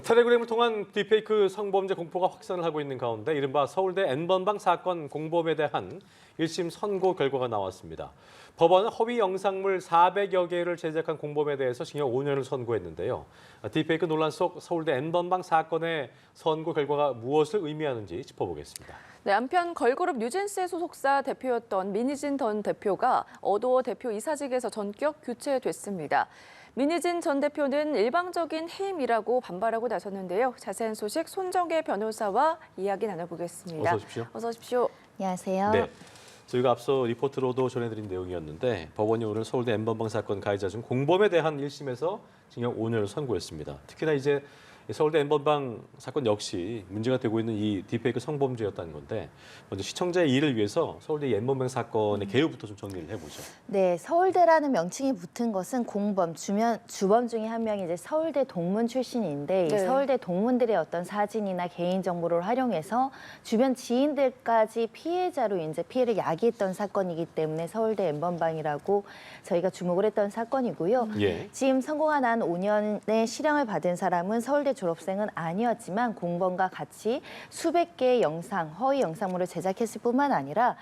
텔레그램을 통한 딥페이크 성범죄 공포가 확산을 하고 있는 가운데 이른바 서울대 N번방 사건 공범에 대한 1심 선고 결과가 나왔습니다. 법원은 허위 영상물 400여 개를 제작한 공범에 대해서 징역 5년을 선고했는데요. 딥페이크 논란 속 서울대 N번방 사건의 선고 결과가 무엇을 의미하는지 짚어보겠습니다. 네, 한편 걸그룹 뉴진스의 소속사 대표였던 민희진 전 대표가 어도어 대표 이사직에서 전격 교체됐습니다. 민희진 전 대표는 일방적인 해임이라고 반발하고 나섰는데요. 자세한 소식 손정혜 변호사와 이야기 나눠보겠습니다. 어서 오십시오. 어서 오십시오. 안녕하세요. 네, 저희가 앞서 리포트로도 전해드린 내용이었는데 법원이 오늘 서울대 N번방 사건 가해자 중 공범에 대한 1심에서 징역 5년을 선고했습니다. 특히나 이제 서울대 N번방 사건 역시 문제가 되고 있는 이 딥페이크 성범죄였다는 건데 먼저 시청자의 이해를 위해서 서울대 N번방 사건의 개요부터 좀 정리를 해보죠. 네, 서울대라는 명칭이 붙은 것은 공범, 주범 중에 한 명이 이제 서울대 동문 출신인데 네. 이 서울대 동문들의 어떤 사진이나 개인 정보를 활용해서 주변 지인들까지 피해자로 이제 피해를 야기했던 사건이기 때문에 서울대 N번방이라고 저희가 주목을 했던 사건이고요. 예. 지금 선고가 난 5년의 실형을 받은 사람은 서울대 졸업생은 아니었지만 공범과 같이 수백 개의 영상, 허위 영상물을 제작했을 뿐만 아니라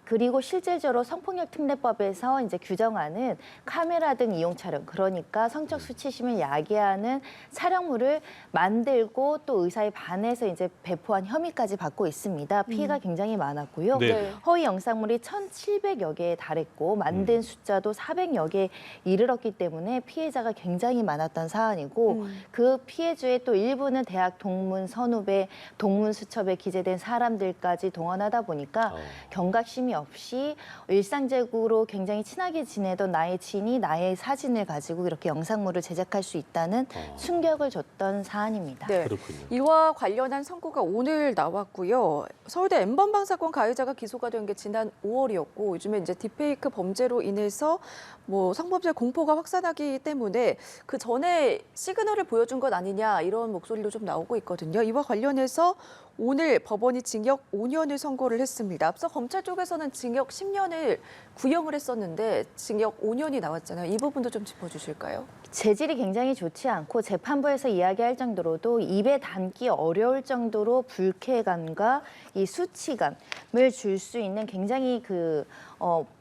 그리고 실질적으로 성폭력특례법에서 이제 규정하는 카메라 등 이용 촬영, 그러니까 성적 수치심을 야기하는 촬영물을 만들고 또 의사에 반해서 이제 배포한 혐의까지 받고 있습니다. 피해가 굉장히 많았고요. 네. 허위 영상물이 1,700여 개에 달했고 만든 숫자도 400여 개에 이르렀기 때문에 피해자가 굉장히 많았던 사안이고 그 피해주의 또 일부는 대학 동문 선후배, 동문 수첩에 기재된 사람들까지 동원하다 보니까 경각심이 없이 일상적으로 굉장히 친하게 지내던 나의 지인이 나의 사진을 가지고 이렇게 영상물을 제작할 수 있다는 충격을 줬던 사안입니다. 네, 그렇군요. 이와 관련한 선고가 오늘 나왔고요. 서울대 N번방 사건 가해자가 기소가 된 게 지난 5월이었고 요즘에 이제 딥페이크 범죄로 인해서 성범죄 공포가 확산하기 때문에 그 전에 시그널을 보여준 것 아니냐 이런 목소리도 좀 나오고 있거든요. 이와 관련해서 오늘 법원이 징역 5년을 선고를 했습니다. 앞서 검찰 쪽에서는 징역 10년을 구형을 했었는데 징역 5년이 나왔잖아요. 이 부분도 좀 짚어주실까요? 재질이 굉장히 좋지 않고 재판부에서 이야기할 정도로도 입에 담기 어려울 정도로 불쾌감과 이 수치감을 줄 수 있는 굉장히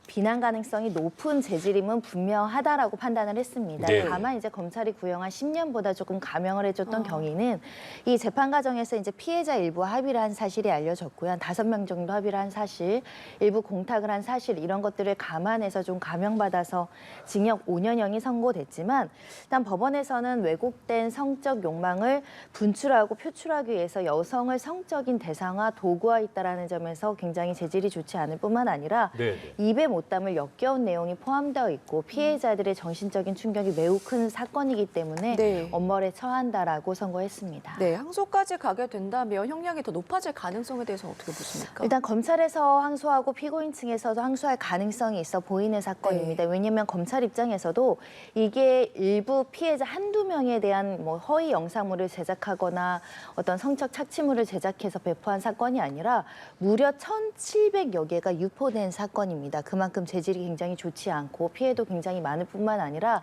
비난 가능성이 높은 재질임은 분명하다라고 판단을 했습니다. 네. 다만 이제 검찰이 구형한 10년보다 조금 감형을 해줬던 경위는 이 재판 과정에서 이제 피해자 일부 합의를 한 사실이 알려졌고요. 한 5명 정도 합의를 한 사실, 일부 공탁을 한 사실 이런 것들을 감안해서 좀 감형받아서 징역 5년형이 선고됐지만 일단 법원에서는 왜곡된 성적 욕망을 분출하고 표출하기 위해서 여성을 성적인 대상화, 도구화했다라는 점에서 굉장히 재질이 좋지 않을 뿐만 아니라 입에 못 담을 역겨운 내용이 포함되어 있고 피해자들의 정신적인 충격이 매우 큰 사건이기 때문에 엄벌에 처한다라고 선고했습니다. 네, 항소까지 가게 된다면 형량이 더 높아질 가능성에 대해서 어떻게 보십니까? 일단 검찰에서 항소하고 피고인 측에서도 항소할 가능성이 있어 보이는 사건입니다. 왜냐하면 검찰 입장에서도 이게 일부 피해자 한두 명에 대한 허위 영상물을 제작하거나 어떤 성적 착취물을 제작해서 배포한 사건이 아니라 무려 1,700여 개가 유포된 사건입니다. 그만큼 재질이 굉장히 좋지 않고 피해도 굉장히 많을 뿐만 아니라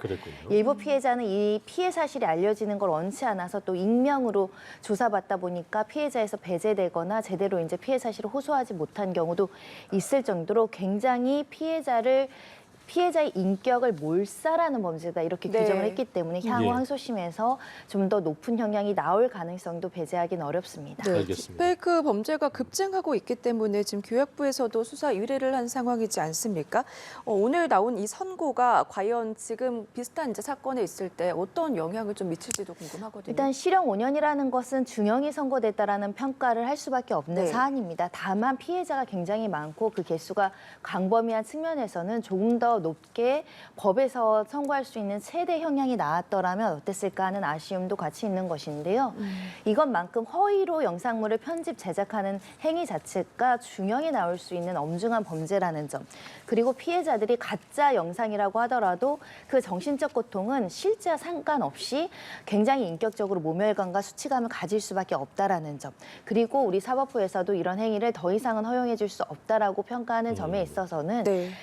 일부 피해자는 이 피해 사실이 알려지는 걸 원치 않아서 또 익명으로 조사받다 보니까 피해자에서 배제되거나 제대로 이제 피해 사실을 호소하지 못한 경우도 있을 정도로 굉장히 피해자의 인격을 몰살하는 범죄다 이렇게 규정을 했기 때문에 향후 항소심에서 좀 더 높은 형량이 나올 가능성도 배제하기는 어렵습니다. 네, 알겠습니다. 딥페이크 범죄가 급증하고 있기 때문에 지금 교육부에서도 수사 의뢰를 한 상황이지 않습니까? 오늘 나온 이 선고가 과연 지금 비슷한 이제 사건에 있을 때 어떤 영향을 좀 미칠지도 궁금하거든요. 일단 실형 5년이라는 것은 중형이 선고됐다라는 평가를 할 수밖에 없는 사안입니다. 다만 피해자가 굉장히 많고 그 개수가 광범위한 측면에서는 조금 더 높게 법에서 선고할 수 있는 최대 형량이 나왔더라면 어땠을까 하는 아쉬움도 같이 있는 것인데요. 이것만큼 허위로 영상물을 편집, 제작하는 행위 자체가 중형이 나올 수 있는 엄중한 범죄라는 점. 그리고 피해자들이 가짜 영상이라고 하더라도 그 정신적 고통은 실제와 상관없이 굉장히 인격적으로 모멸감과 수치감을 가질 수밖에 없다라는 점. 그리고 우리 사법부에서도 이런 행위를 더 이상은 허용해 줄 수 없다라고 평가하는 점에 있어서는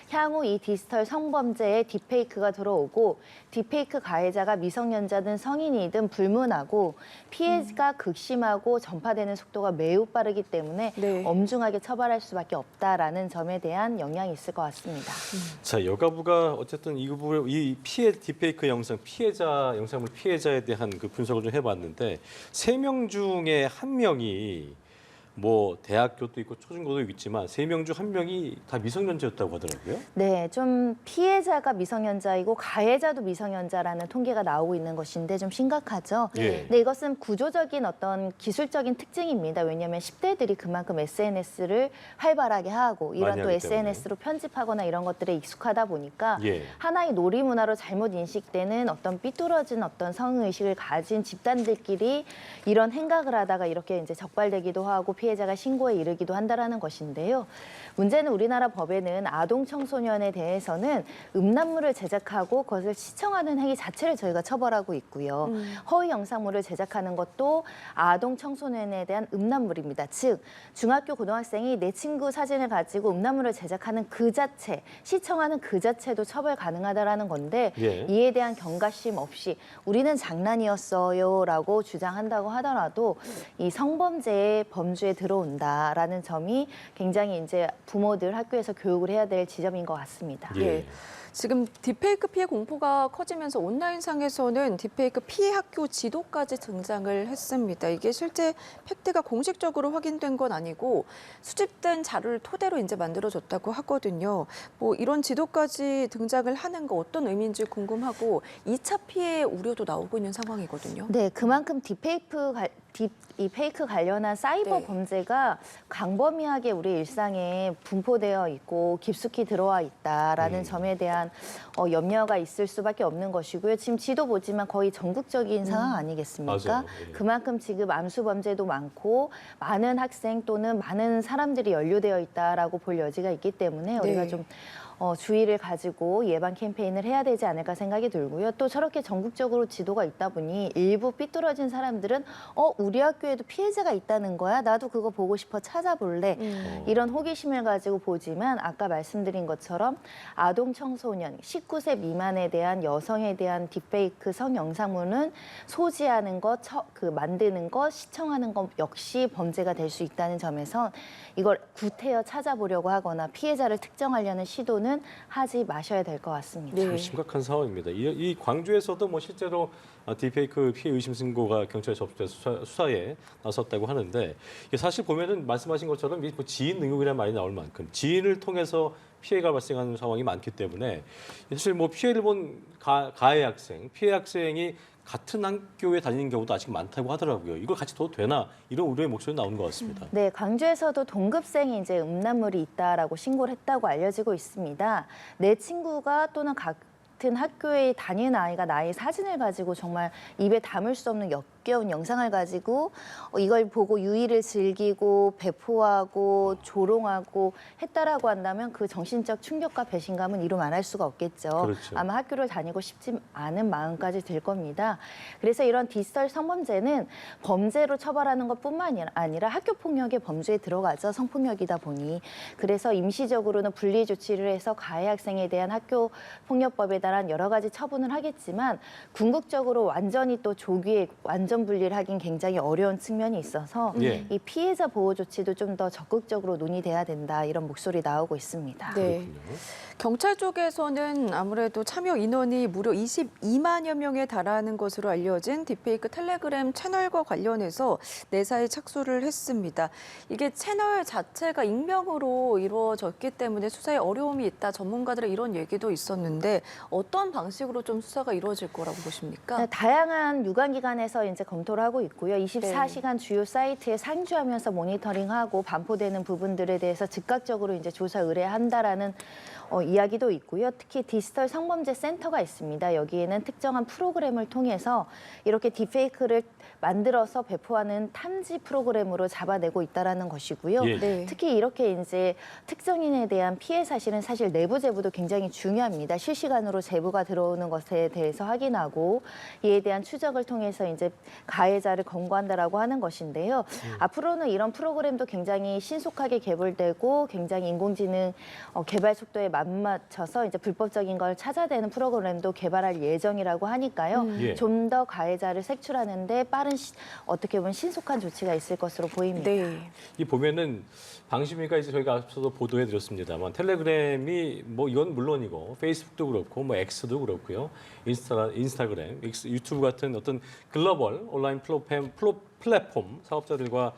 향후 이 디지털 디지털 성범죄에 딥페이크가 들어오고 딥페이크 가해자가 미성년자든 성인이든 불문하고 피해가 극심하고 전파되는 속도가 매우 빠르기 때문에 네. 엄중하게 처벌할 수밖에 없다라는 점에 대한 영향이 있을 것 같습니다. 자, 여가부가 어쨌든 이 피해 딥페이크 영상 피해자 영상물 피해자에 대한 그 분석을 좀 해봤는데 3명 중에 1명이 뭐 대학교도 있고 초중고도 있지만 3명 중 1명이 다 미성년자였다고 하더라고요. 네, 좀 피해자가 미성년자이고 가해자도 미성년자라는 통계가 나오고 있는 것인데 좀 심각하죠. 예. 네, 이것은 구조적인 어떤 기술적인 특징입니다. 왜냐하면 10대들이 그만큼 SNS를 활발하게 하고 이런 많이 또 하기 SNS로 편집하거나 이런 것들에 익숙하다 보니까 예. 하나의 놀이 문화로 잘못 인식되는 어떤 삐뚤어진 어떤 성의식을 가진 집단들끼리 이런 행각을 하다가 이렇게 이제 적발되기도 하고 피해자가 신고에 이르기도 한다라는 것인데요. 문제는 우리나라 법에는 아동 청소년에 대해서는 음란물을 제작하고 그것을 시청하는 행위 자체를 저희가 처벌하고 있고요. 허위 영상물을 제작하는 것도 아동 청소년에 대한 음란물입니다. 즉 중학교 고등학생이 내 친구 사진을 가지고 음란물을 제작하는 그 자체, 시청하는 그 자체도 처벌 가능하다라는 건데 예. 이에 대한 경각심 없이 우리는 장난이었어요라고 주장한다고 하더라도 이 성범죄의 범주에 들어온다라는 점이 굉장히 이제 부모들 학교에서 교육을 해야 될 지점인 것 같습니다. 예. 지금 딥페이크 피해 공포가 커지면서 온라인상에서는 딥페이크 피해 학교 지도까지 등장을 했습니다. 이게 실제 팩트가 공식적으로 확인된 건 아니고 수집된 자료를 토대로 이제 만들어졌다고 하거든요. 뭐 이런 지도까지 등장을 하는 거 어떤 의미인지 궁금하고 2차 피해 우려도 나오고 있는 상황이거든요. 네, 그만큼 이 페이크 관련한 사이버 네. 범죄가 광범위하게 우리 일상에 분포되어 있고 깊숙이 들어와 있다라는 점에 대한 염려가 있을 수밖에 없는 것이고요. 지금 지도 보지만 거의 전국적인 상황 아니겠습니까? 맞아요. 예. 그만큼 지금 암수 범죄도 많고 많은 학생 또는 많은 사람들이 연루되어 있다라고 볼 여지가 있기 때문에 우리가 네. 좀 주의를 가지고 예방 캠페인을 해야 되지 않을까 생각이 들고요. 또 저렇게 전국적으로 지도가 있다 보니 일부 삐뚤어진 사람들은 우리 학교에도 피해자가 있다는 거야. 나도 그거 보고 싶어 찾아볼래. 이런 호기심을 가지고 보지만 아까 말씀드린 것처럼 아동 청소년 19세 미만에 대한 여성에 대한 딥페이크 성영상물은 소지하는 것, 만드는 것, 시청하는 것 역시 범죄가 될 수 있다는 점에서 이걸 구태여 찾아보려고 하거나 피해자를 특정하려는 시도는 하지 마셔야 될 것 같습니다. 네. 참 심각한 상황입니다. 이 광주에서도 뭐 실제로 딥페이크 피해 의심 신고가 경찰에 접수돼서 수사에 나섰다고 하는데 이게 사실 보면은 말씀하신 것처럼 뭐 지인 능욕이라는 말이 나올 만큼 지인을 통해서 피해가 발생하는 상황이 많기 때문에 사실 뭐 피해를 본 가해 학생, 피해 학생이 같은 학교에 다니는 경우도 아직 많다고 하더라고요. 이걸 같이 둬도 되나 이런 우려의 목소리 나오는 것 같습니다. 네, 광주에서도 동급생이 이제 음란물이 있다라고 신고를 했다고 알려지고 있습니다. 내 친구가 또는 같은 학교에 다니는 아이가 나의 사진을 가지고 정말 입에 담을 수 없는 역겨운 영상을 가지고 이걸 보고 유의를 즐기고 배포하고 조롱하고 했다라고 한다면 그 정신적 충격과 배신감은 이루 말할 수가 없겠죠. 그렇죠. 아마 학교를 다니고 싶지 않은 마음까지 들 겁니다. 그래서 이런 디지털 성범죄는 범죄로 처벌하는 것뿐만 아니라 학교 폭력의 범주에 들어가죠. 성폭력이다 보니. 그래서 임시적으로는 분리 조치를 해서 가해 학생에 대한 학교 폭력법에 따른 여러 가지 처분을 하겠지만 궁극적으로 완전히 또 조기에 완전 분리를 하긴 굉장히 어려운 측면이 있어서 예. 이 피해자 보호 조치도 좀 더 적극적으로 논의돼야 된다 이런 목소리 나오고 있습니다. 네. 그렇군요. 경찰 쪽에서는 아무래도 참여 인원이 무려 22만여 명에 달하는 것으로 알려진 딥페이크 텔레그램 채널과 관련해서 내사에 착수를 했습니다. 이게 채널 자체가 익명으로 이루어졌기 때문에 수사에 어려움이 있다. 전문가들의 이런 얘기도 있었는데 어떤 방식으로 좀 수사가 이루어질 거라고 보십니까? 네, 다양한 유관기관에서 이제 검토를 하고 있고요. 24시간 주요 사이트에 상주하면서 모니터링하고 반포되는 부분들에 대해서 즉각적으로 이제 조사 의뢰한다라는 이야기도 있고요. 특히 디지털 성범죄 센터가 있습니다. 여기에는 특정한 프로그램을 통해서 이렇게 딥페이크를 만들어서 배포하는 탐지 프로그램으로 잡아내고 있다라는 것이고요. 예. 네. 특히 이렇게 이제 특정인에 대한 피해 사실은 사실 내부 제보도 굉장히 중요합니다. 실시간으로 제보가 들어오는 것에 대해서 확인하고 이에 대한 추적을 통해서 이제 가해자를 검거한다라고 하는 것인데요. 앞으로는 이런 프로그램도 굉장히 신속하게 개발되고 굉장히 인공지능 개발 속도에 맞춰서 이제 불법적인 걸 찾아내는 프로그램도 개발할 예정이라고 하니까요. 예. 좀 더 가해자를 색출하는데 빠른 어떻게 보면 신속한 조치가 있을 것으로 보입니다. 네. 이 보면은 방심위가 이제 저희가 앞서도 보도해드렸습니다만 텔레그램이 뭐 이건 물론이고 페이스북도 그렇고 뭐 X도 그렇고요, 인스타그램, 유튜브 같은 어떤 글로벌 온라인 플랫폼 사업자들과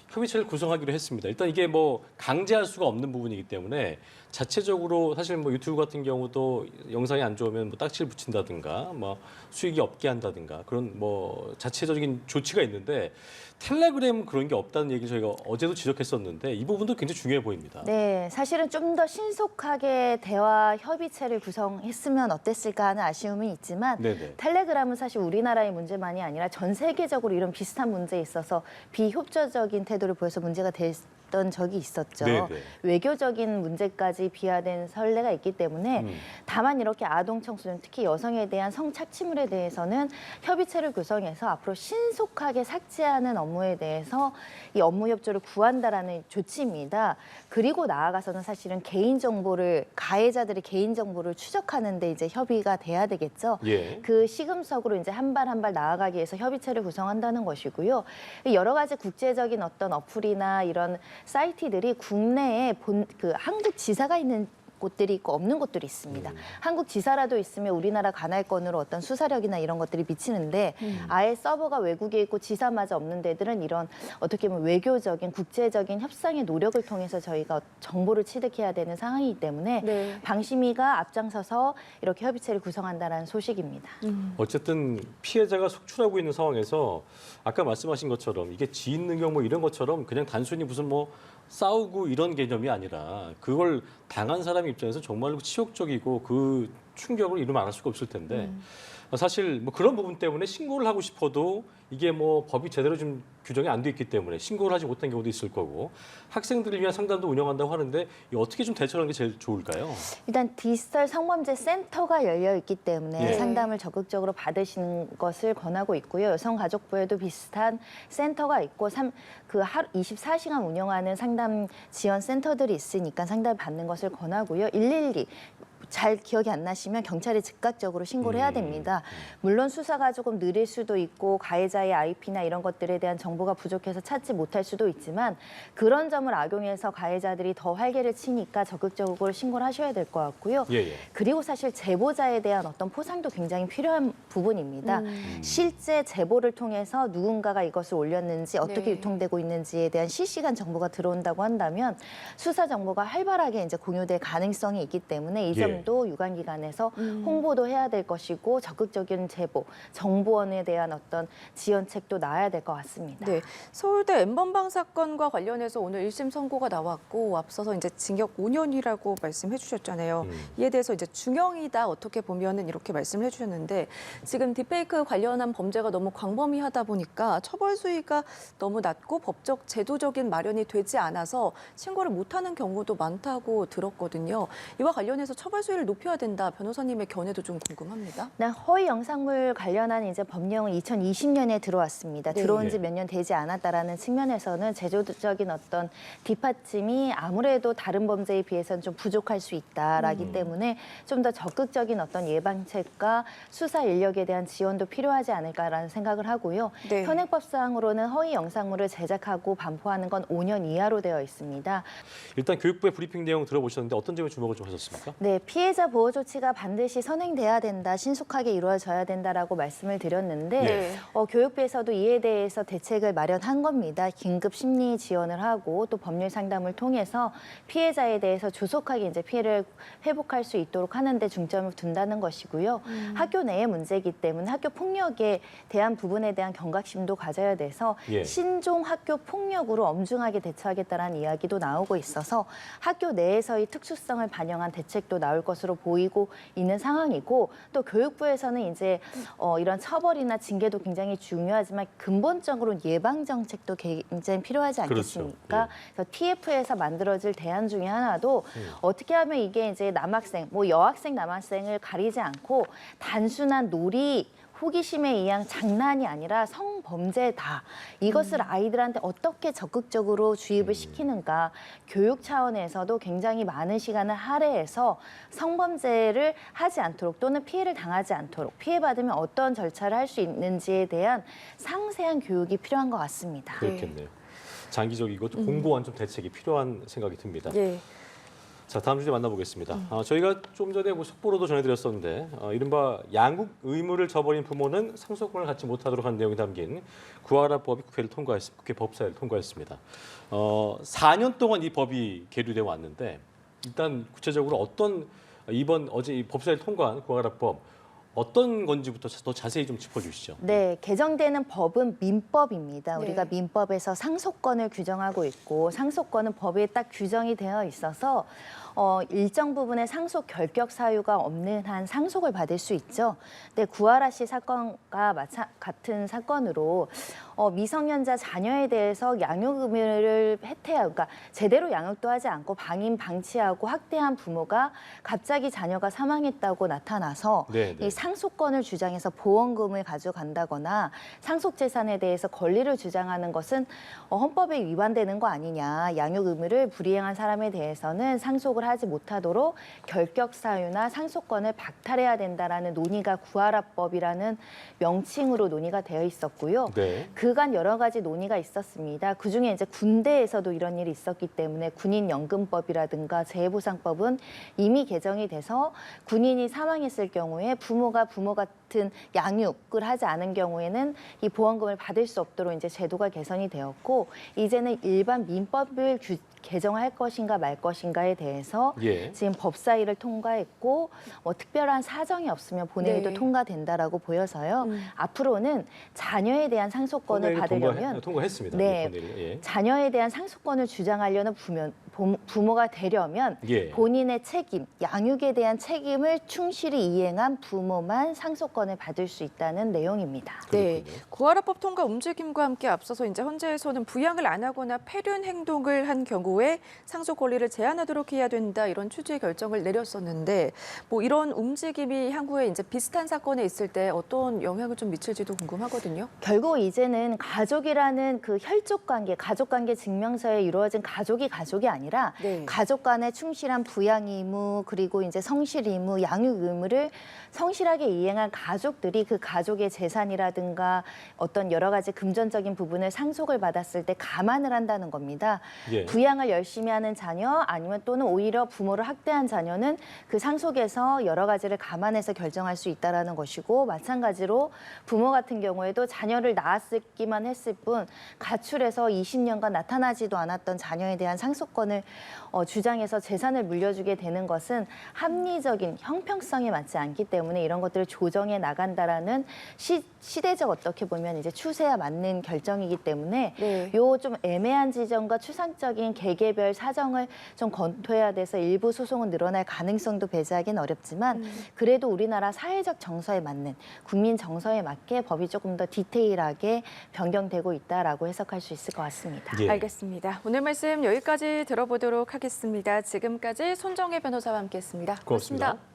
협의체를 구성하기로 했습니다. 일단 이게 뭐 강제할 수가 없는 부분이기 때문에 자체적으로 사실 뭐 유튜브 같은 경우도 영상이 안 좋으면 뭐 딱지를 붙인다든가 뭐 수익이 없게 한다든가 그런 뭐 자체적인 조치가 있는데 텔레그램은 그런 게 없다는 얘기 저희가 어제도 지적했었는데 이 부분도 굉장히 중요해 보입니다. 네, 사실은 좀 더 신속하게 대화 협의체를 구성했으면 어땠을까 하는 아쉬움이 있지만 네네. 텔레그램은 사실 우리나라의 문제만이 아니라 전 세계적으로 이런 비슷한 문제에 있어서 비협조적인 태도를 보여서 문제가 됐던 적이 있었죠. 네네. 외교적인 문제까지 비화된 선례가 있기 때문에 다만 이렇게 아동 청소년, 특히 여성에 대한 성착취물에 대해서는 협의체를 구성해서 앞으로 신속하게 삭제하는 업무에 대해서 이 업무 협조를 구한다라는 조치입니다. 그리고 나아가서는 사실은 가해자들의 개인 정보를 추적하는 데 이제 협의가 돼야 되겠죠. 예. 그 시금석으로 이제 한 발 한 발 나아가기 위해서 협의체를 구성한다는 것이고요. 여러 가지 국제적인 어떤 어플이나 이런 사이트들이 국내에 한국 지사가 있는 곳들이 있고 없는 곳들이 있습니다. 한국 지사라도 있으면 우리나라 관할권으로 어떤 수사력이나 이런 것들이 미치는데 아예 서버가 외국에 있고 지사마저 없는 데들은 이런 어떻게 보면 외교적인 국제적인 협상의 노력을 통해서 저희가 정보를 취득해야 되는 상황이기 때문에 네. 방심위가 앞장서서 이렇게 협의체를 구성한다는 소식입니다. 어쨌든 피해자가 속출하고 있는 상황에서 아까 말씀하신 것처럼 이게 지인 능력 뭐 이런 것처럼 그냥 단순히 무슨 뭐 싸우고 이런 개념이 아니라 그걸 당한 사람 입장에서 정말로 치욕적이고 그 충격을 이루 말할 수가 없을 텐데 사실 뭐 그런 부분 때문에 신고를 하고 싶어도 이게 뭐 법이 제대로 좀 규정이 안 돼 있기 때문에 신고를 하지 못한 경우도 있을 거고 학생들을 위한 상담도 운영한다고 하는데 이 어떻게 좀 대처하는 게 제일 좋을까요? 일단 디지털 성범죄 센터가 열려 있기 때문에 예. 상담을 적극적으로 받으시는 것을 권하고 있고요. 여성가족부에도 비슷한 센터가 있고 하루 24시간 운영하는 상담 지원 센터들이 있으니까 상담 받는 것을 권하고요. 112 잘 기억이 안 나시면 경찰에 즉각적으로 신고를 해야 됩니다. 물론 수사가 조금 느릴 수도 있고 가해자의 IP나 이런 것들에 대한 정보가 부족해서 찾지 못할 수도 있지만 그런 점을 악용해서 가해자들이 더 활개를 치니까 적극적으로 신고를 하셔야 될 것 같고요. 예. 그리고 사실 제보자에 대한 어떤 포상도 굉장히 필요한 부분입니다. 실제 제보를 통해서 누군가가 이것을 올렸는지 어떻게 네. 유통되고 있는지에 대한 실시간 정보가 들어온다고 한다면 수사 정보가 활발하게 이제 공유될 가능성이 있기 때문에 이 점도 유관기관에서 홍보도 해야 될 것이고 적극적인 제보, 정보원에 대한 어떤 지원책도 나와야 될 것 같습니다. 네, 서울대 N번방 사건과 관련해서 오늘 1심 선고가 나왔고 앞서서 이제 징역 5년이라고 말씀해 주셨잖아요. 이에 대해서 이제 중형이다 어떻게 보면은 이렇게 말씀을 해주셨는데 지금 딥페이크 관련한 범죄가 너무 광범위하다 보니까 처벌 수위가 너무 낮고 법적 제도적인 마련이 되지 않아서 신고를 못하는 경우도 많다고 들었거든요. 이와 관련해서 처벌 수위를 높여야 된다. 변호사님의 견해도 좀 궁금합니다. 네, 허위 영상물 관련한 이제 법령은 2020년에 들어왔습니다. 네. 들어온 지 몇 년 되지 않았다라는 측면에서는 제도적인 어떤 뒷받침이 아무래도 다른 범죄에 비해서는 좀 부족할 수 있다라기 때문에 좀 더 적극적인 어떤 예방책과 수사 인력에 대한 지원도 필요하지 않을까라는 생각을 하고요. 네. 현행법상으로는 허위 영상물을 제작하고 반포하는 건 5년 이하로 되어 있습니다. 일단 교육부의 브리핑 내용 들어보셨는데 어떤 점에 주목을 좀 하셨습니까? 네, 피해자 보호 조치가 반드시 선행돼야 된다, 신속하게 이루어져야 된다라고 말씀을 드렸는데 네. 교육부에서도 이에 대해서 대책을 마련한 겁니다. 긴급 심리 지원을 하고 또 법률 상담을 통해서 피해자에 대해서 조속하게 이제 피해를 회복할 수 있도록 하는 데 중점을 둔다는 것이고요. 학교 내의 문제이기 때문에 학교 폭력에 대한 부분에 대한 경각심도 가져야 돼서 예. 신종 학교 폭력으로 엄중하게 대처하겠다라는 이야기도 나오고 있어서 학교 내에서의 특수성을 반영한 대책도 나올 것으로 보이고 있는 상황이고 또 교육부에서는 이제 이런 처벌이나 징계도 굉장히 중요하지만 근본적으로 예방 정책도 굉장히 필요하지 않겠습니까? 그렇죠. 그래서 TF에서 만들어질 대안 중에 하나도 어떻게 하면 이게 이제 남학생, 뭐 여학생, 남학생을 가리지 않고 단순한 놀이 호기심에 의한 장난이 아니라 성범죄다. 이것을 아이들한테 어떻게 적극적으로 주입을 시키는가. 교육 차원에서도 굉장히 많은 시간을 할애해서 성범죄를 하지 않도록 또는 피해를 당하지 않도록 피해받으면 어떤 절차를 할 수 있는지에 대한 상세한 교육이 필요한 것 같습니다. 그렇겠네요. 장기적이고 또 공고한 좀 대책이 필요한 생각이 듭니다. 예. 자, 다음 주제 만나보겠습니다. 저희가 좀 전에 뭐 속보로도 전해드렸었는데 이른바 양육 의무를 저버린 부모는 상속권을 갖지 못하도록 하는 내용이 담긴 구하라법이 국회 법사위를 통과했습니다. 4년 동안 이 법이 계류되어 왔는데 일단 구체적으로 어제 이 법사위를 통과한 구하라법 어떤 건지부터 더 자세히 좀 짚어주시죠. 네, 개정되는 법은 민법입니다. 네. 우리가 민법에서 상속권을 규정하고 있고 상속권은 법에 딱 규정이 되어 있어서 일정 부분의 상속 결격 사유가 없는 한 상속을 받을 수 있죠. 근데 구하라 씨 사건과 같은 사건으로 미성년자 자녀에 대해서 양육 의무를 그러니까 제대로 양육도 하지 않고 방임 방치하고 학대한 부모가 갑자기 자녀가 사망했다고 나타나서 네, 네. 이 상속권을 주장해서 보험금을 가져간다거나 상속 재산에 대해서 권리를 주장하는 것은 헌법에 위반되는 거 아니냐. 양육 의무를 불이행한 사람에 대해서는 상속을 하지 못하도록 결격 사유나 상속권을 박탈해야 된다라는 논의가 구하라법이라는 명칭으로 논의가 되어 있었고요. 네. 그간 여러 가지 논의가 있었습니다. 그중에 이제 군대에서도 이런 일이 있었기 때문에 군인연금법이라든가 재해보상법은 이미 개정이 돼서 군인이 사망했을 경우에 부모가 부모 같은 양육을 하지 않은 경우에는 이 보험금을 받을 수 없도록 이제 제도가 개선이 되었고 이제는 일반 민법을 개정할 것인가 말 것인가에 대해서 예. 지금 법사위를 통과했고 특별한 사정이 없으면 본회의도 네. 통과된다라고 보여서요. 앞으로는 자녀에 대한 상속권을 받으려면 통과했습니다. 네. 예. 자녀에 대한 상속권을 주장하려는 부모가 되려면 예. 본인의 책임, 양육에 대한 책임을 충실히 이행한 부모만 상속권을 받을 수 있다는 내용입니다. 네, 그렇군요. 구하라법 통과 움직임과 함께 앞서서 이제 헌재에서는 부양을 안 하거나 폐륜 행동을 한 경우에 상속 권리를 제한하도록 해야 된다 이런 취지의 결정을 내렸었는데 뭐 이런 움직임이 향후에 이제 비슷한 사건에 있을 때 어떤 영향을 좀 미칠지도 궁금하거든요. 결국 이제는 가족이라는 그 혈족 관계, 가족 관계 증명서에 이루어진 가족이 아니라 네. 가족 간의 충실한 부양 의무 그리고 이제 성실 의무, 양육 의무를 성실하게 이행한 가족들이 그 가족의 재산이라든가 어떤 여러 가지 금전적인 부분을 상속을 받았을 때 감안을 한다는 겁니다. 예. 부양을 열심히 하는 자녀 아니면 또는 오히려 부모를 학대한 자녀는 그 상속에서 여러 가지를 감안해서 결정할 수 있다는 것이고 마찬가지로 부모 같은 경우에도 자녀를 낳았기만 했을 뿐 가출해서 20년간 나타나지도 않았던 자녀에 대한 상속권을 주장해서 재산을 물려주게 되는 것은 합리적인 형평성에 맞지 않기 때문에 이런 것들을 조정해 나간다라는 시대적 어떻게 보면 이제 추세와 맞는 결정이기 때문에 네. 요 좀 애매한 지점과 추상적인 개개별 사정을 좀 검토해야 돼서 일부 소송은 늘어날 가능성도 배제하기는 어렵지만 그래도 우리나라 사회적 정서에 맞는 국민 정서에 맞게 법이 조금 더 디테일하게 변경되고 있다라고 해석할 수 있을 것 같습니다. 예. 알겠습니다. 오늘 말씀 여기까지 들어보도록 하겠습니다. 지금까지 손정혜 변호사와 함께했습니다. 고맙습니다.